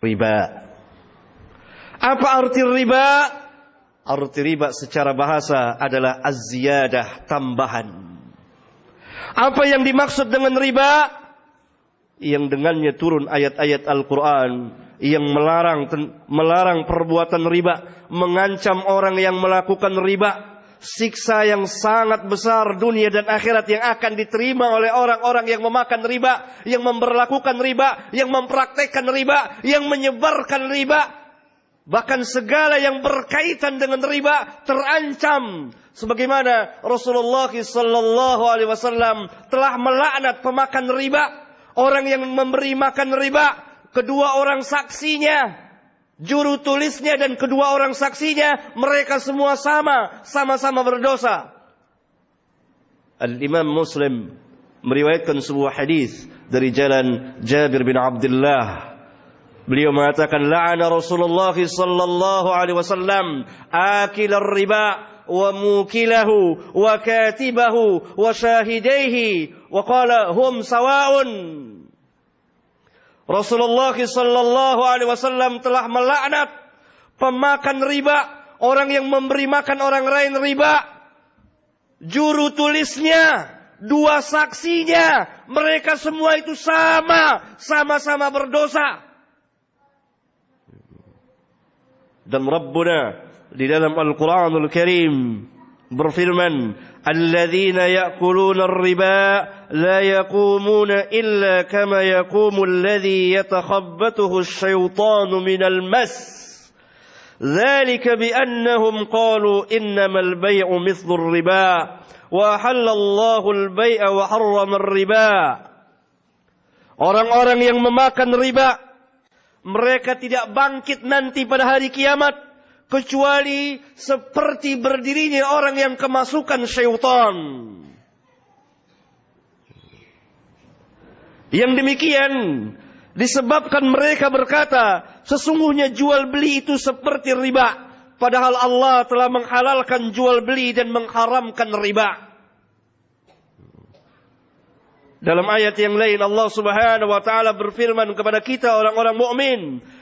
riba. Apa arti riba? Arti riba secara bahasa adalah az-ziyadah, tambahan. Apa yang dimaksud dengan riba? Yang dengannya turun ayat-ayat Al-Quran yang melarang perbuatan riba, mengancam orang yang melakukan riba, siksa yang sangat besar dunia dan akhirat yang akan diterima oleh orang-orang yang memakan riba, yang memperlakukan riba, yang mempraktekkan riba, yang menyebarkan riba. Bahkan segala yang berkaitan dengan riba terancam. Sebagaimana Rasulullah SAW telah melaknat pemakan riba, orang yang memberi makan riba, kedua orang saksinya, juru tulisnya dan kedua orang saksinya, mereka semua sama-sama berdosa. Al-Imam Muslim meriwayatkan sebuah hadis dari jalan Jabir bin Abdullah. Beliau mengatakan, la'ana Rasulullah sallallahu alaihi wasallam akil riba wa mukilahu wa katibahu wa shahidaihi wa qala hum sawa'un. Rasulullah sallallahu alaihi wasallam telah melaknat pemakan riba, orang yang memberi makan orang lain riba, juru tulisnya, dua saksinya, mereka semua itu sama-sama berdosa. Dan Rabbuna di dalam Al-Quranul Karim berfirman, alladzina ya'kuluna ar-riba la yaqumuna illa kama yaqumu alladhi yatakhabbathu asy-syaitanu minal mas. Dzalika bi annahum qalu innamal bay'u mithlu ar-riba wa halallahu al-bay'a wa harrama ar-riba. Orang-orang yang memakan riba, mereka tidak bangkit nanti pada hari kiamat kecuali seperti berdirinya orang yang kemasukan syaitan. Yang demikian disebabkan mereka berkata, sesungguhnya jual beli itu seperti riba, padahal Allah telah menghalalkan jual beli dan mengharamkan riba. Dalam ayat yang lain Allah Subhanahu wa taala berfirman kepada kita orang-orang mukmin,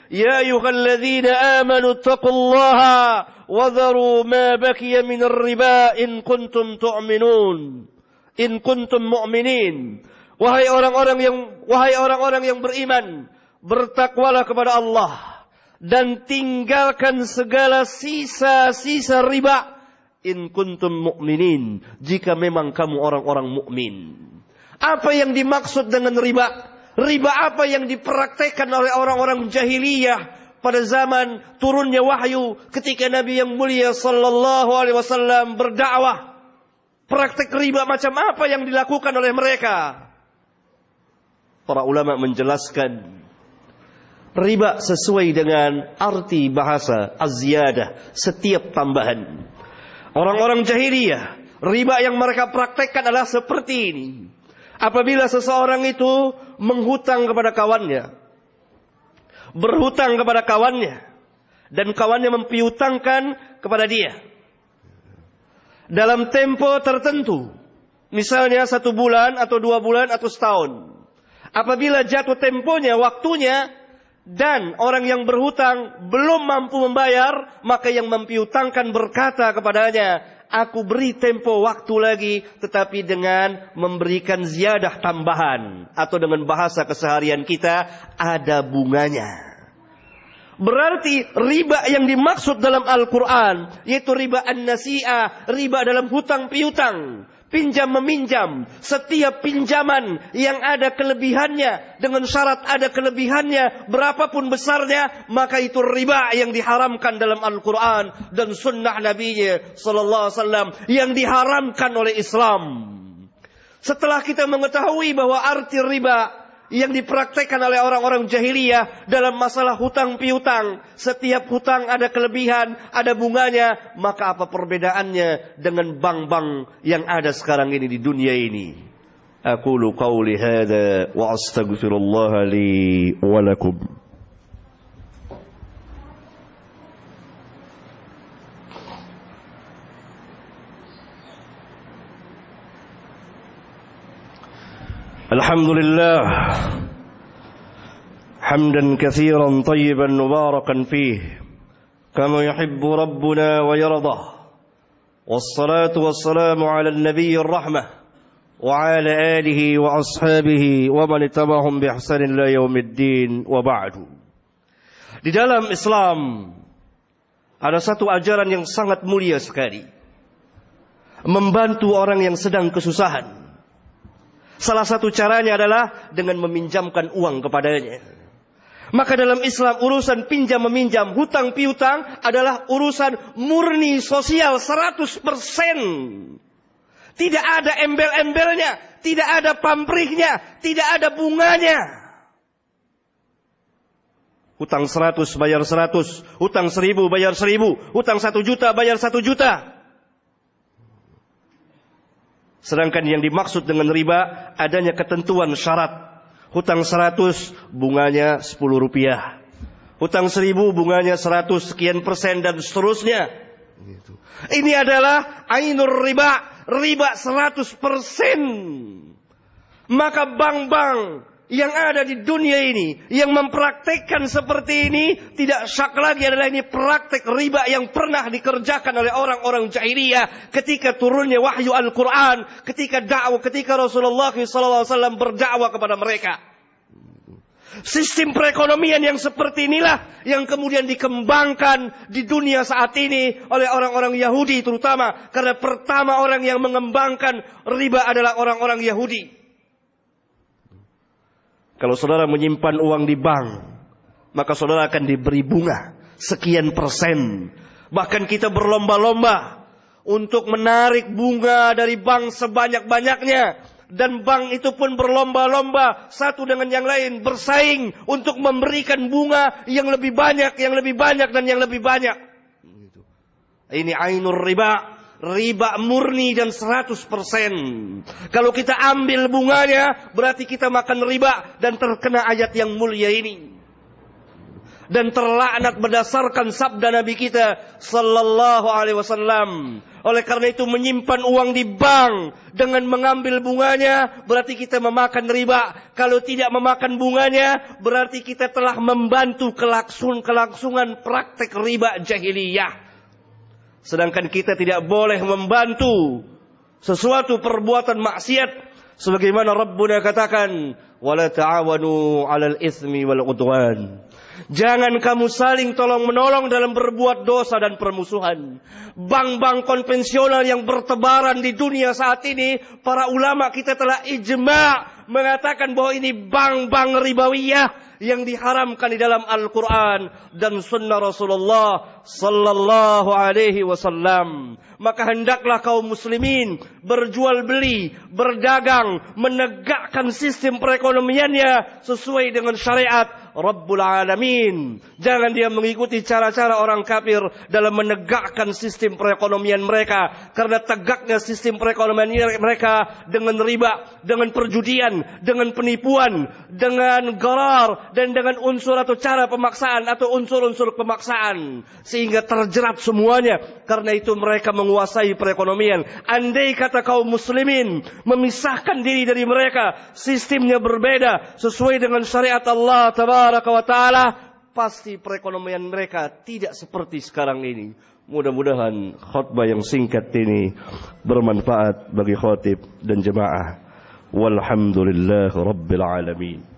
ya ayyuhalladzina amanu taqullaha wa dharu ma baqiya minar riba in kuntum tu'minun. In kuntum mu'minin. Wahai orang-orang yang beriman, bertakwalah kepada Allah dan tinggalkan segala sisa-sisa riba in kuntum mu'minin, jika memang kamu orang-orang mukmin. Apa yang dimaksud dengan riba? Riba apa yang dipraktekkan oleh orang-orang jahiliyah pada zaman turunnya wahyu ketika Nabi yang mulia sallallahu alaihi wasallam berdakwah? Praktek riba macam apa yang dilakukan oleh mereka? Para ulama menjelaskan, riba sesuai dengan arti bahasa az-ziyadah, setiap tambahan. Orang-orang jahiliyah, riba yang mereka praktekkan adalah seperti ini. Apabila seseorang itu menghutang kepada kawannya, berhutang kepada kawannya, dan kawannya mempiutangkan kepada dia dalam tempo tertentu, misalnya 1 bulan atau 2 bulan atau setahun. Apabila jatuh temponya, waktunya, dan orang yang berhutang belum mampu membayar, maka yang mempiutangkan berkata kepadanya, aku beri tempo waktu lagi, tetapi dengan memberikan ziyadah tambahan, atau dengan bahasa keseharian kita, ada bunganya. Berarti riba yang dimaksud dalam Al-Quran, yaitu riba an-nasi'ah, riba dalam hutang piutang, pinjam meminjam. Setiap pinjaman yang ada kelebihannya, dengan syarat ada kelebihannya, berapapun besarnya, maka itu riba yang diharamkan dalam Al-Quran dan sunnah Nabi-Nya sallallahu alaihi wasallam, yang diharamkan oleh Islam. Setelah kita mengetahui bahwa arti riba yang dipraktekkan oleh orang-orang jahiliyah dalam masalah hutang piutang, setiap hutang ada kelebihan, ada bunganya, maka apa perbedaannya dengan bank-bank yang ada sekarang ini di dunia ini? Aqulu qawli hadza wa astaghfirullah li wa lakum. Alhamdulillah, حمدا كثيرا طيبا مباركا فيه كما يحب ربنا ويرضى والصلاة والسلام على النبي الرحمة وعلى آله وأصحابه ومن اتبعهم بإحسان إلى يوم الدين وبعد. Di dalam Islam ada satu ajaran yang sangat mulia sekali, membantu orang yang sedang kesusahan. Salah satu caranya adalah dengan meminjamkan uang kepadanya. Maka dalam Islam urusan pinjam meminjam, hutang piutang adalah urusan murni sosial 100%. Tidak ada embel-embelnya, tidak ada pamrihnya, tidak ada bunganya. Hutang 100 bayar 100, hutang 1000 bayar 1000, hutang 1 juta bayar 1 juta. Sedangkan yang dimaksud dengan riba adanya ketentuan syarat. Hutang 100 bunganya 10 rupiah. Hutang 1000 bunganya 100 sekian persen dan seterusnya. Ini adalah ainur riba, riba 100%. Maka bank-bank yang ada di dunia ini yang mempraktekkan seperti ini tidak syak lagi adalah ini praktek riba yang pernah dikerjakan oleh orang-orang jahiliyah ketika turunnya wahyu Al-Quran, ketika Rasulullah SAW berdakwah kepada mereka. Sistem perekonomian yang seperti inilah yang kemudian dikembangkan di dunia saat ini oleh orang-orang Yahudi terutama, karena pertama orang yang mengembangkan riba adalah orang-orang Yahudi. Kalau saudara menyimpan uang di bank, maka saudara akan diberi bunga sekian persen. Bahkan kita berlomba-lomba untuk menarik bunga dari bank sebanyak-banyaknya. Dan bank itu pun berlomba-lomba satu dengan yang lain, bersaing untuk memberikan bunga yang lebih banyak, yang lebih banyak, dan yang lebih banyak. Ini ainur riba. Riba murni dan 100%. Kalau kita ambil bunganya, berarti kita makan riba dan terkena ayat yang mulia ini. Dan terlaknat berdasarkan sabda Nabi kita sallallahu alaihi wasallam. Oleh karena itu menyimpan uang di bank dengan mengambil bunganya berarti kita memakan riba. Kalau tidak memakan bunganya berarti kita telah membantu kelangsungan praktek riba jahiliyah. Sedangkan kita tidak boleh membantu sesuatu perbuatan maksiat sebagaimana Rabbuna katakan, wala ta'awanu 'alal itsmi wal 'udwan. Jangan kamu saling tolong-menolong dalam berbuat dosa dan permusuhan. Bank-bank konvensional yang bertebaran di dunia saat ini, para ulama kita telah ijma' mengatakan bahwa ini bank-bank ribawiyah yang diharamkan di dalam Al-Quran dan Sunnah Rasulullah sallallahu alaihi wasallam. Maka hendaklah kaum muslimin berjual beli, berdagang, menegakkan sistem perekonomiannya sesuai dengan syariat Rabbul Alamin. Jangan dia mengikuti cara-cara orang kafir dalam menegakkan sistem perekonomian mereka. Karena tegaknya sistem perekonomian mereka dengan riba, dengan perjudian, dengan penipuan, dengan gharar, dan dengan unsur atau cara pemaksaan atau unsur-unsur pemaksaan. Sehingga terjerat semuanya. Karena itu mereka menguasai perekonomian. Andai kata kaum muslimin memisahkan diri dari mereka, sistemnya berbeda sesuai dengan syariat Allah tabaraka wa ta'ala, pasti perekonomian mereka tidak seperti sekarang ini. Mudah-mudahan khutbah yang singkat ini bermanfaat bagi khatib dan jemaah. Walhamdulillah Rabbil Alamin.